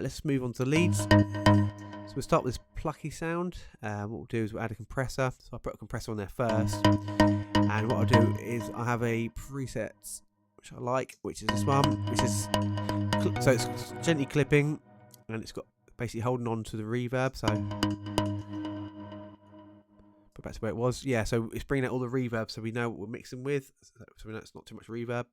let's move on to the leads. So we'll start with this plucky sound. What we'll do is we'll add a compressor. So I'll put a compressor on there first. And what I'll do is I have a preset which I like, which is this one, which is so it's gently clipping, and it's got basically holding on to the reverb. So put back to where it was. Yeah, so it's bringing out all the reverb, so we know what we're mixing with, so we know it's not too much reverb.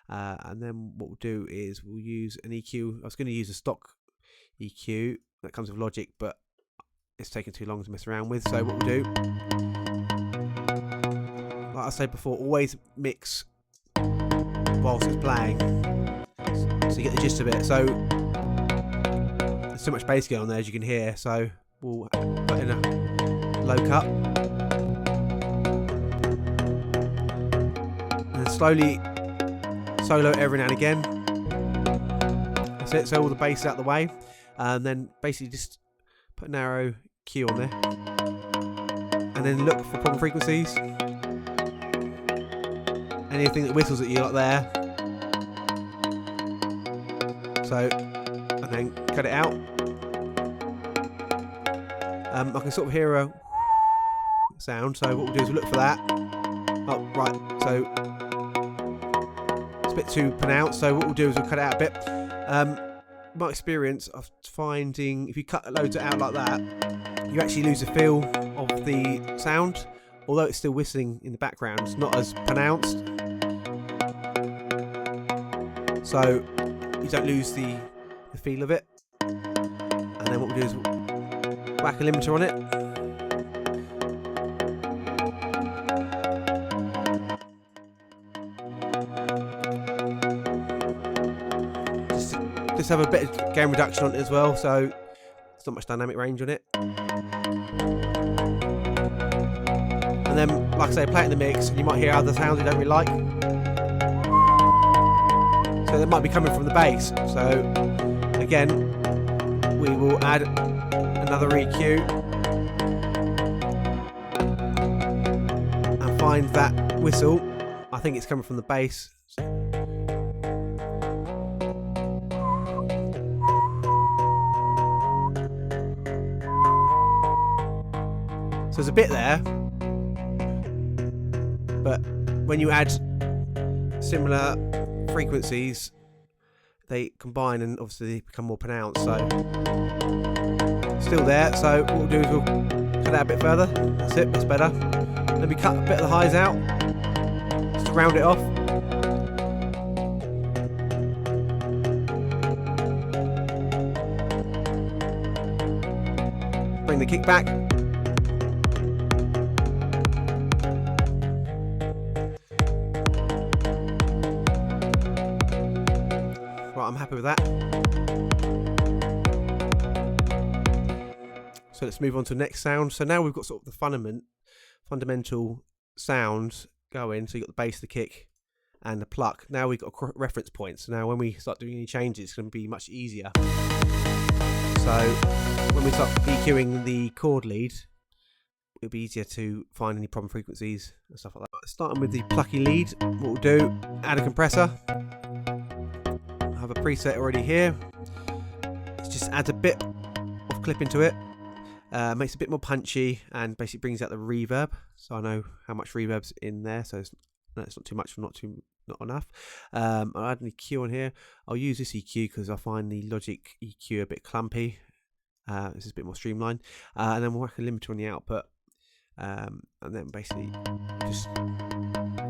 And then what we'll do is we'll use an EQ. I was going to use a stock EQ that comes with Logic, but it's taking too long to mess around with. So what we'll do, like I said before, always mix whilst it's playing, so you get the gist of it. So there's so much bass going on there, as you can hear. So we'll put in a low cut, and then slowly solo every now and again. That's it. So all the bass is out of the way, and then basically just put an arrow Q on there, and then look for problem frequencies. Anything that whistles at you like there. So, and then cut it out. I can sort of hear a sound, so what we'll do is we'll look for that. Oh, right, so it's a bit too pronounced, so what we'll do is we'll cut it out a bit. My experience of finding, if you cut loads out like that, you actually lose the feel of the sound, although it's still whistling in the background. It's not as pronounced, so you don't lose the feel of it. And then what we'll do is we'll whack a limiter on it. Just have a bit of gain reduction on it as well, so there's not much dynamic range on it. And then, like I say, play it in the mix, and you might hear other sounds you don't really like. So they might be coming from the bass. So again, we will add another EQ and find that whistle. I think it's coming from the bass. So there's a bit there, but when you add similar frequencies, they combine and obviously they become more pronounced. So still there, so what we'll do is we'll cut out a bit further. That's it, that's better. Then we cut a bit of the highs out just to round it off. Bring the kick back. I'm happy with that. So let's move on to the next sound. So now we've got sort of the fundamental sound going. So you've got the bass, the kick, and the pluck. Now we've got a reference point. So now when we start doing any changes, it's going to be much easier. So when we start EQing the chord lead, it'll be easier to find any problem frequencies and stuff like that. Starting with the plucky lead, what we'll do, add a compressor. Have a preset already here. It just adds a bit of clip into it, makes it a bit more punchy, and basically brings out the reverb. So I know how much reverb's in there, so it's not too much, not enough. I'll add an EQ on here. I'll use this EQ because I find the Logic EQ a bit clumpy. This is a bit more streamlined, and then we'll whack a limiter on the output, and then basically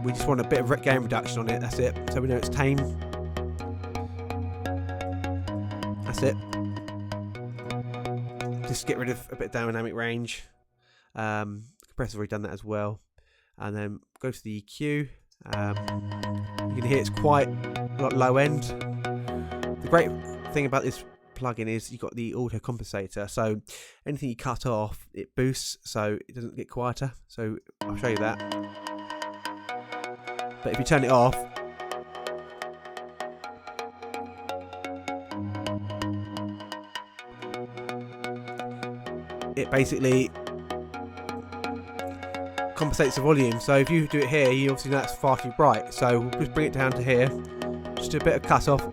we just want a bit of gain reduction on it. That's it. So we know it's tame. That's it. Just get rid of a bit of dynamic range. Compressor's already done that as well. And then go to the EQ. You can hear it's quite low end. The great thing about this plugin is you've got the auto compensator. So anything you cut off, it boosts, so it doesn't get quieter. So I'll show you that. But if you turn it off, it basically compensates the volume. So if you do it here, you obviously know that's far too bright. So we'll just bring it down to here, just do a bit of cut off,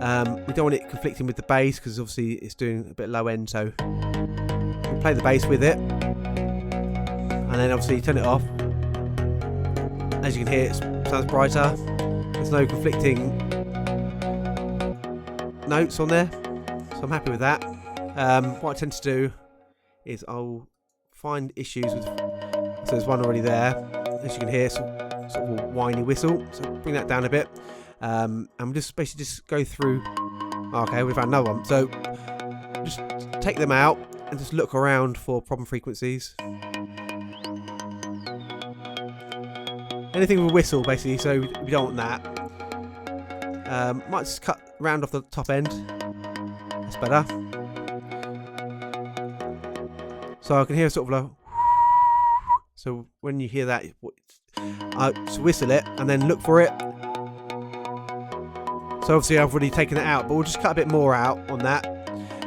We don't want it conflicting with the bass because obviously it's doing a bit low end, so we'll play the bass with it, and then obviously turn it off. As you can hear, it sounds brighter. There's no conflicting notes on there, so I'm happy with that. What I tend to do is I'll find issues with, so there's one already there. As you can hear, it's sort of a whiny whistle, so bring that down a bit, and we'll just basically just go through. Okay, we found another one, so just take them out and just look around for problem frequencies. Anything with a whistle, basically, so we don't want that. Might just round off the top end. That's better. So I can hear sort of a. So when you hear that, just whistle it and then look for it. So obviously I've already taken it out, but we'll just cut a bit more out on that.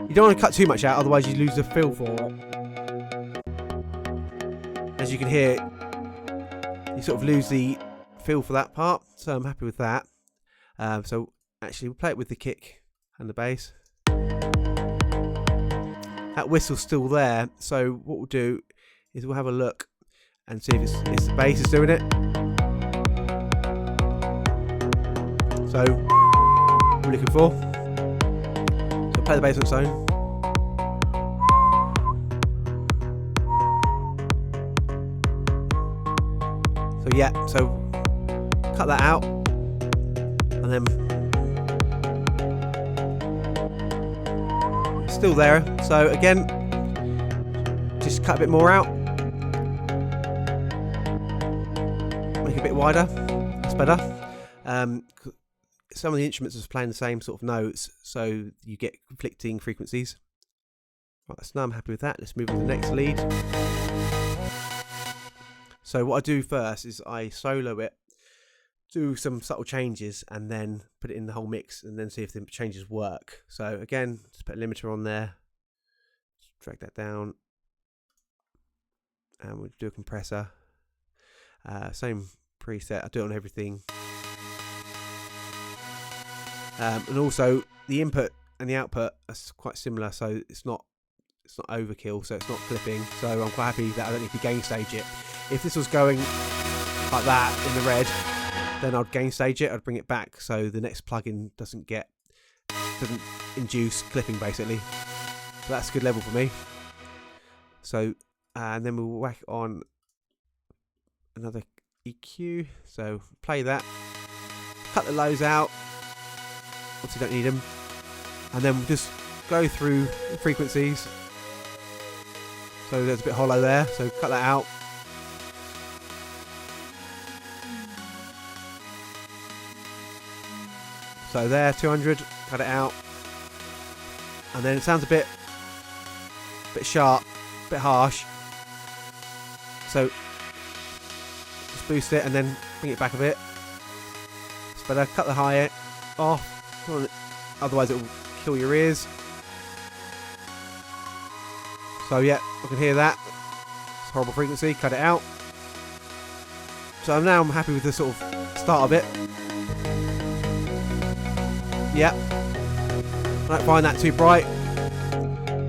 You don't want to cut too much out, otherwise you lose the feel for it. As you can hear, you sort of lose the feel for that part, so I'm happy with that. So actually we'll play it with the kick and the bass. That whistle's still there, so what we'll do is we'll have a look and see if it's the bass is doing it. So what we're looking for. So play the bass on its own. So yeah, so cut that out, and then it's still there. So again, just cut a bit more out, make it a bit wider. That's better. Some of the instruments are playing the same sort of notes, so you get conflicting frequencies. Right, so now I'm happy with that. Let's move on to the next lead. So what I do first is I solo it, do some subtle changes, and then put it in the whole mix, and then see if the changes work. So again, just put a limiter on there, just drag that down, and we'll do a compressor. Same preset, I do it on everything. And also the input and the output are quite similar, so it's not overkill, so it's not clipping. So I'm quite happy that I don't need to gain stage it. If this was going like that in the red, then I'd gain stage it, I'd bring it back so the next plugin doesn't induce clipping basically. So that's a good level for me. So and then we'll whack on another EQ. So play that, cut the lows out, obviously don't need them, and then we'll just go through the frequencies. So there's a bit hollow there, so cut that out. So there, 200, cut it out. And then it sounds a bit sharp, a bit harsh. So just boost it and then bring it back a bit. It's better, cut the high off, otherwise it will kill your ears. So yeah, I can hear that. It's a horrible frequency, cut it out. So now I'm happy with the sort of start of it. Yeah, I don't find that too bright.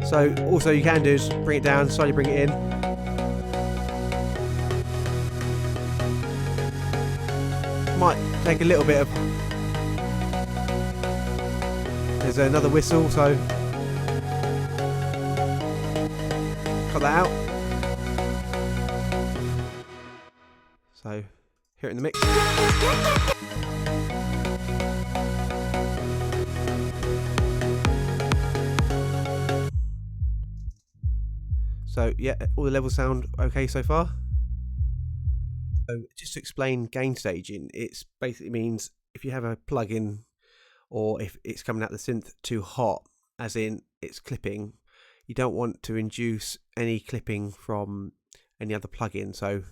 So also you can do is bring it down, slowly bring it in. Might take a little bit of. There's another whistle, so cut that out. So hear it in the mix. So yeah, all the levels sound okay so far. So just to explain gain staging, it basically means if you have a plugin or if it's coming out the synth too hot, as in it's clipping, you don't want to induce any clipping from any other plugin. So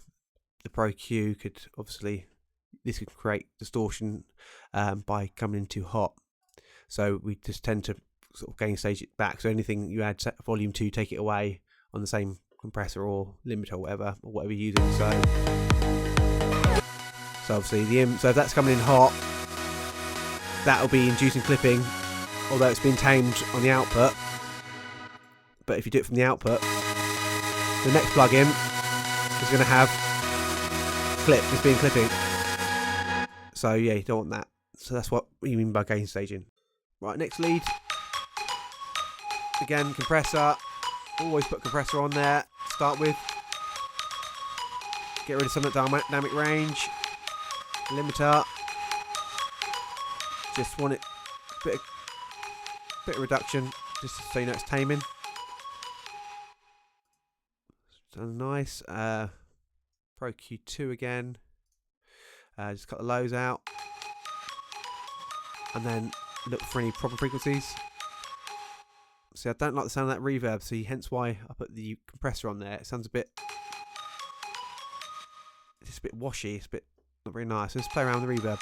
the Pro Q could obviously, this could create distortion by coming in too hot. So we just tend to sort of gain stage it back. So anything you add volume to, take it away on the same compressor or limiter or whatever you're using. So obviously so if that's coming in hot, that'll be inducing clipping, although it's been tamed on the output. But if you do it from the output, the next plugin is going to have clip. It's being clipping. So yeah, you don't want that. So that's what you mean by gain staging. Right, next lead. Again, compressor. Always put compressor on there to start with. Get rid of some of the dynamic range. Limiter. Just want it bit of reduction, just so you know it's taming. Done nice. Pro Q2 again. Just cut the lows out, and then look for any proper frequencies. See, I don't like the sound of that reverb, so hence why I put the compressor on there. It sounds it's a bit washy. It's a bit not very nice. So let's play around with the reverb.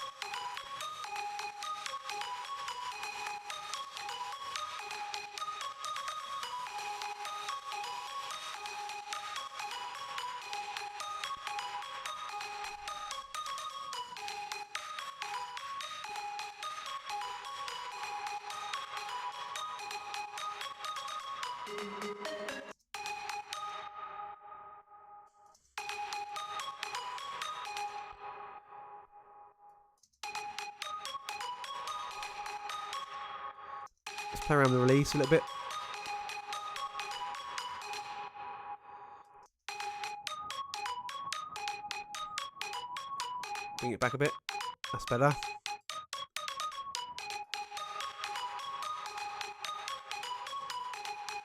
Let's play around with the release a little bit. Bring it back a bit. That's better.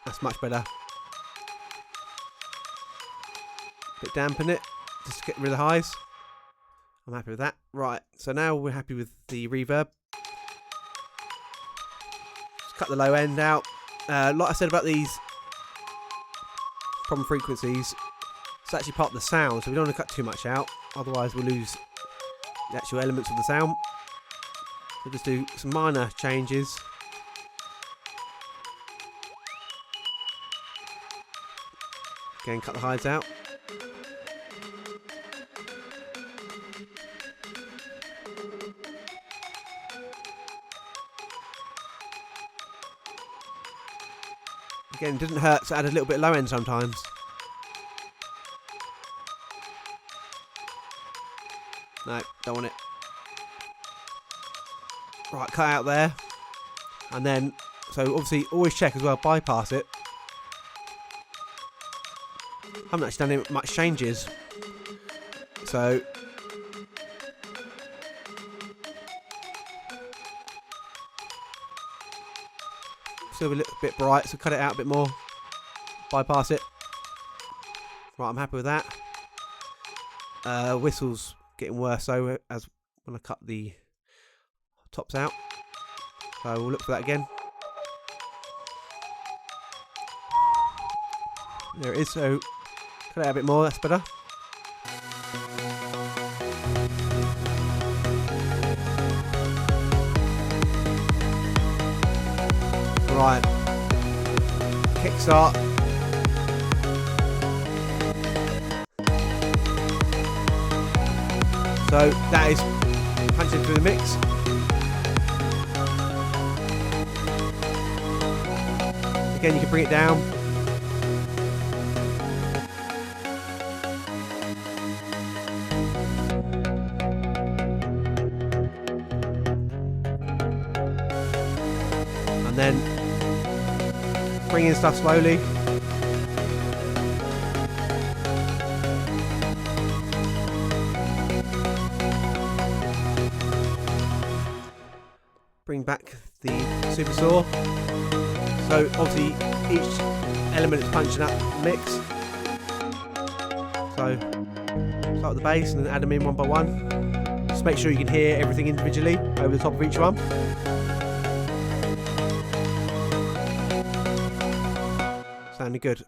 That's much better. Bit dampen it, just to get rid of the highs. I'm happy with that. Right, so now we're happy with the reverb. Just cut the low end out. Like I said about these problem frequencies, it's actually part of the sound, so we don't want to cut too much out, otherwise we'll lose the actual elements of the sound. So just do some minor changes. Again, cut the highs out. Again, it doesn't hurt to add a little bit low end sometimes. No, don't want it. Right, cut out there. And then, so obviously always check as well, bypass it. Haven't actually done much changes. So, still a little bit bright, so cut it out a bit more. Bypass it. Right, I'm happy with that. Whistle's getting worse, so as when I cut the tops out. So we'll look for that again. There it is, so cut it out a bit more, that's better. Right, kickstart. So that is punching through the mix. Again, you can bring it down. And then bring in stuff slowly. Bring back the super saw. So obviously each element is punching up the mix. So start with the bass and then add them in one by one. Just make sure you can hear everything individually over the top of each one. Sounding good.